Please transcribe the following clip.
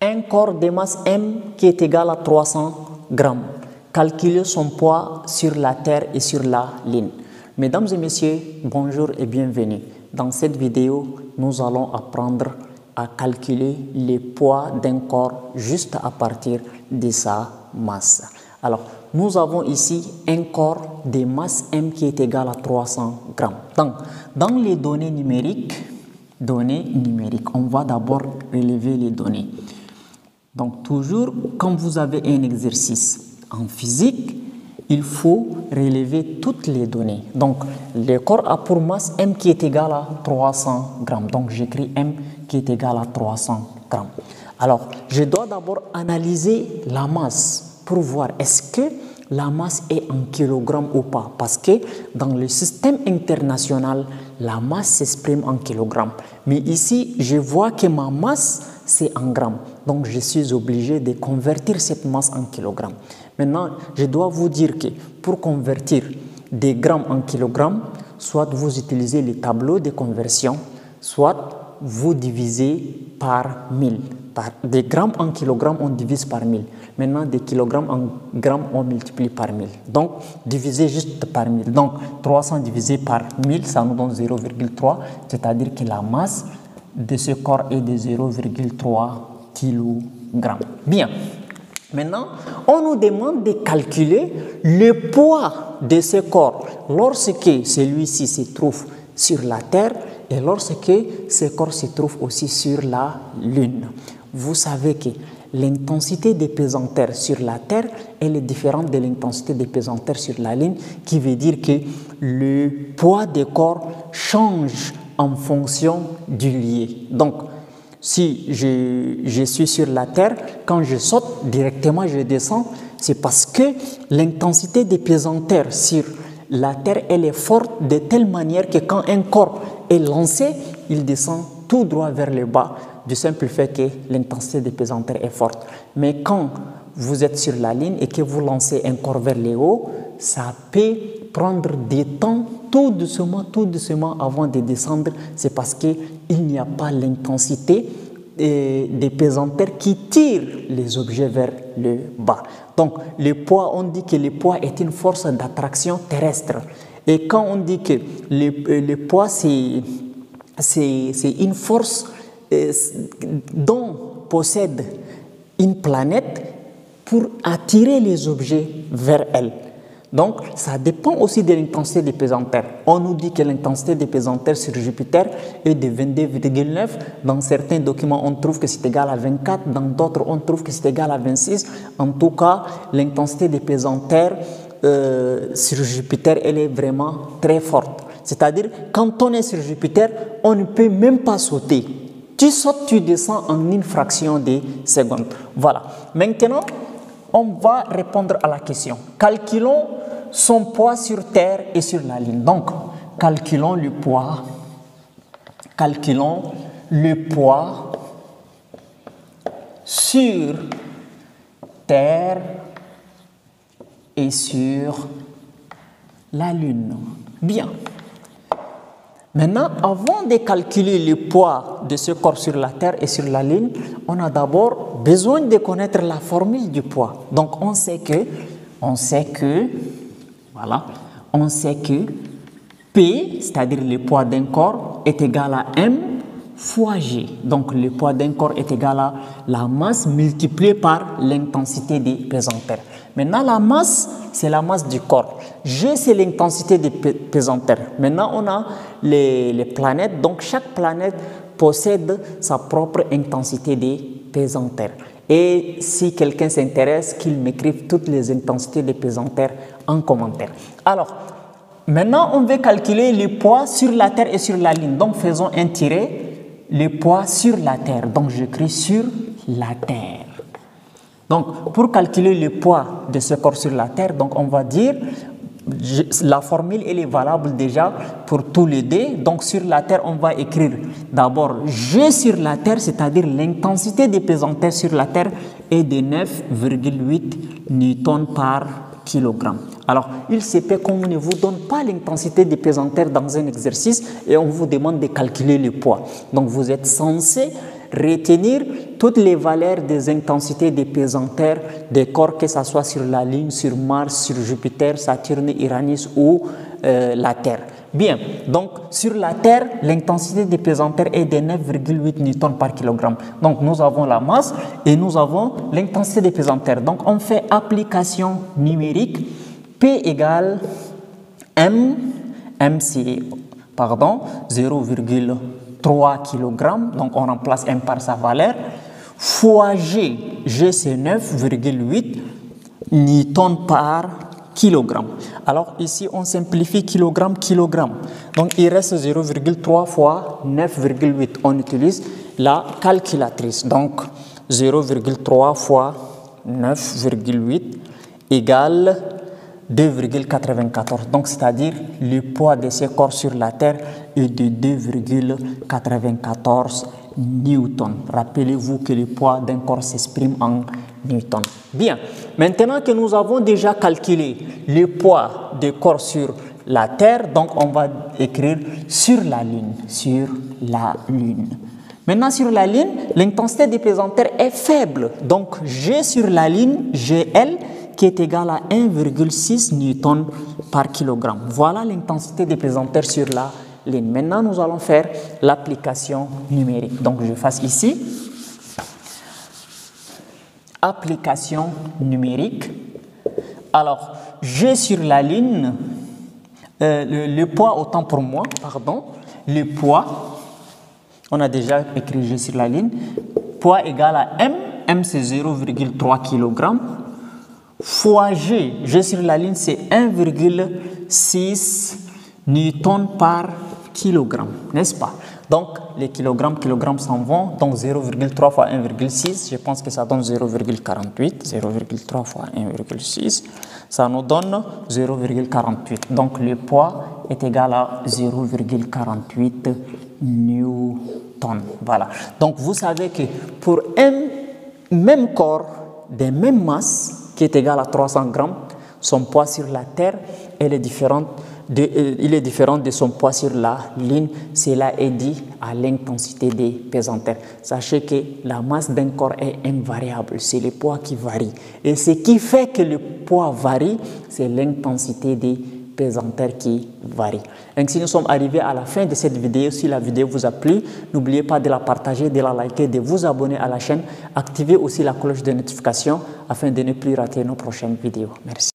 Un corps de masse M qui est égal à 300 grammes. Calculer son poids sur la Terre et sur la Lune. Mesdames et messieurs, bonjour et bienvenue. Dans cette vidéo, nous allons apprendre à calculer le poids d'un corps juste à partir de sa masse. Alors, nous avons ici un corps de masse M qui est égal à 300 grammes. Donc, dans les données numériques, on va d'abord relever les données. Donc, toujours, quand vous avez un exercice en physique, il faut relever toutes les données. Donc, le corps a pour masse M qui est égal à 300 grammes. Donc, j'écris M qui est égal à 300 grammes. Alors, je dois d'abord analyser la masse pour voir est-ce que la masse est en kilogrammes ou pas. Parce que dans le système international, la masse s'exprime en kilogrammes. Mais ici, je vois que ma masse, c'est en grammes. Donc, je suis obligé de convertir cette masse en kilogrammes. Maintenant, je dois vous dire que pour convertir des grammes en kilogrammes, soit vous utilisez les tableaux de conversion, soit vous divisez par 1000. Des grammes en kilogrammes, on divise par 1000. Maintenant, des kilogrammes en grammes, on multiplie par 1000. Donc, divisez juste par 1000. Donc, 300 divisé par 1000, ça nous donne 0,3. C'est-à-dire que la masse de ce corps est de 0,3 kg. Bien. Maintenant, on nous demande de calculer le poids de ce corps lorsque celui-ci se trouve sur la Terre et lorsque ce corps se trouve aussi sur la Lune. Vous savez que l'intensité des pesanteurs sur la Terre elle est différente de l'intensité des pesanteurs sur la Lune, qui veut dire que le poids des corps change en fonction du lieu. Donc, si je suis sur la Terre, quand je saute, directement je descends, c'est parce que l'intensité des pesanteurs sur la Terre, elle est forte de telle manière que quand un corps est lancé, il descend tout droit vers le bas, du simple fait que l'intensité des pesanteurs est forte. Mais quand vous êtes sur la ligne et que vous lancez un corps vers le haut, ça peut prendre du temps tout doucement avant de descendre. C'est parce qu'il n'y a pas l'intensité des pesanteurs qui tirent les objets vers le bas. Donc, le poids, on dit que le poids est une force d'attraction terrestre. Et quand on dit que le poids, c'est une force dont possède une planète pour attirer les objets vers elle. Donc, ça dépend aussi de l'intensité des pesanteurs. On nous dit que l'intensité des pesanteurs sur Jupiter est de 22,9. Dans certains documents, on trouve que c'est égal à 24. Dans d'autres, on trouve que c'est égal à 26. En tout cas, l'intensité des pesanteurs sur Jupiter, elle est vraiment très forte. C'est-à-dire, quand on est sur Jupiter, on ne peut même pas sauter. Tu sautes, tu descends en une fraction de seconde. Voilà. Maintenant, on va répondre à la question. Calculons son poids sur Terre et sur la Lune. Donc, calculons le poids sur Terre et sur la Lune. Bien. Maintenant, avant de calculer le poids de ce corps sur la Terre et sur la Lune, on a d'abord besoin de connaître la formule du poids. Donc, on sait que P, c'est-à-dire le poids d'un corps, est égal à M fois G. Donc, le poids d'un corps est égal à la masse multipliée par l'intensité des pesanteurs. Maintenant, la masse, c'est la masse du corps. G, c'est l'intensité des pesanteurs. Maintenant, on a les planètes. Donc, chaque planète possède sa propre intensité des pesanteurs. Et si quelqu'un s'intéresse, qu'il m'écrive toutes les intensités des pesanteurs en commentaire. Alors, maintenant, on veut calculer le poids sur la Terre et sur la Lune. Donc, faisons un tiret. Le poids sur la Terre. Donc, j'écris sur la Terre. Donc, pour calculer le poids de ce corps sur la Terre, donc on va dire, la formule elle est valable déjà pour tous les deux. Donc, sur la Terre, on va écrire d'abord G sur la Terre, c'est-à-dire l'intensité des pesanteurs sur la Terre est de 9,8 newtons par kilogramme. Alors, il se peut qu'on ne vous donne pas l'intensité des pesanteurs dans un exercice et on vous demande de calculer le poids. Donc, vous êtes censé retenir toutes les valeurs des intensités des pesanteurs des corps, que ce soit sur la Lune, sur Mars, sur Jupiter, Saturne, Uranus ou la Terre. Bien, donc sur la Terre, l'intensité des pesanteurs est de 9,8 newtons par kilogramme. Donc nous avons la masse et nous avons l'intensité des pesanteurs. Donc on fait application numérique, P égale M c'est 0,3 kg, donc on remplace M par sa valeur, fois G c'est 9,8 newtons par kilogramme. Alors ici on simplifie kilogramme. Donc il reste 0,3 fois 9,8. On utilise la calculatrice. Donc 0,3 fois 9,8 égale 2,94. Donc c'est-à-dire le poids de ces corps sur la Terre est de 2,94 newtons. Rappelez-vous que le poids d'un corps s'exprime en newtons. Bien, maintenant que nous avons déjà calculé le poids des corps sur la Terre, donc on va écrire sur la Lune. Maintenant sur la Lune, l'intensité des pesanteurs est faible. Donc G sur la Lune, GL, qui est égal à 1,6 newtons par kilogramme. Voilà l'intensité des pesanteurs sur la Lune. Maintenant, nous allons faire l'application numérique. Donc, je fasse ici. Application numérique. Alors, G sur la Lune, le poids, autant pour moi, pardon, le poids, on a déjà écrit G sur la Lune, poids égal à M c'est 0,3 kg, fois G sur la Lune c'est 1,6 newtons par kilogramme, n'est-ce pas? Donc les kilogrammes s'en vont, donc 0,3 fois 1,6, je pense que ça donne 0,48, 0,3 fois 1,6, ça nous donne 0,48. Donc le poids est égal à 0,48 newtons. Voilà. Donc vous savez que pour un même corps de même masse qui est égal à 300 grammes, son poids sur la Terre il est différent de son poids sur la Lune. Cela est dû à l'intensité des pesanteurs. Sachez que la masse d'un corps est invariable, c'est le poids qui varie. Et ce qui fait que le poids varie, c'est l'intensité des pesanteurs qui varie. Ainsi, nous sommes arrivés à la fin de cette vidéo. Si la vidéo vous a plu, n'oubliez pas de la partager, de la liker, de vous abonner à la chaîne. Activez aussi la cloche de notification afin de ne plus rater nos prochaines vidéos. Merci.